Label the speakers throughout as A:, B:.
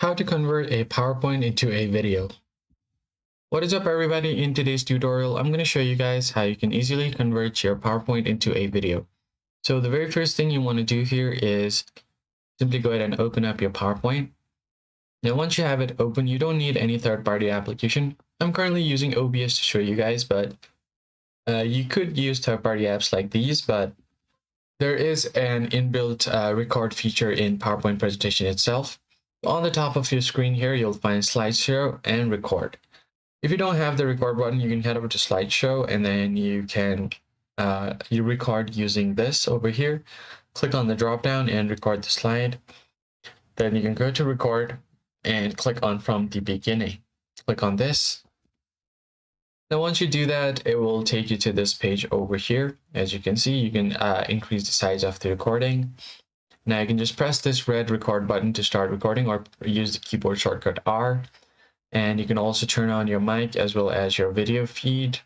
A: How to convert a PowerPoint into a video. What is up everybody? In today's tutorial, I'm going to show you guys how you can easily convert your PowerPoint into a video. So the very first thing you want to do here is simply go ahead and open up your PowerPoint. Now once you have it open, you don't need any third-party application. I'm currently using OBS to show you guys, but you could use third-party apps like these, but there is an inbuilt record feature in PowerPoint presentation itself. On the top of your screen here, you'll find slideshow and record. If you don't have the record button, you can head over to slideshow and then you can you record using this over here. Click on the drop down and record the slide. Then you can go to record and click on from the beginning. Click on this. Now once you do that, it will take you to this page over here. As you can see, you can increase the size of the recording. Now you can just press this red record button to start recording or use the keyboard shortcut R. And you can also turn on your mic as well as your video feed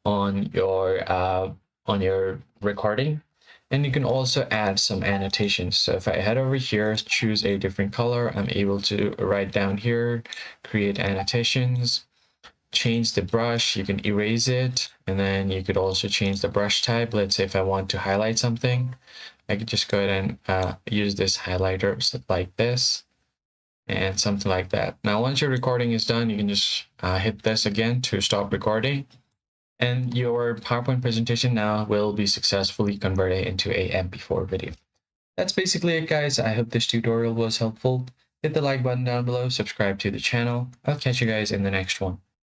A: on your recording. And you can also add some annotations. So if I head over here, choose a different color, I'm able to write down here, create annotations, change the brush, you can erase it, and then you could also change the brush type. Let's say if I want to highlight something, I could just go ahead and use this highlighter like this and something like that. Now, once your recording is done, you can just hit this again to stop recording. And your PowerPoint presentation now will be successfully converted into a MP4 video. That's basically it, guys. I hope this tutorial was helpful. Hit the like button down below, subscribe to the channel. I'll catch you guys in the next one.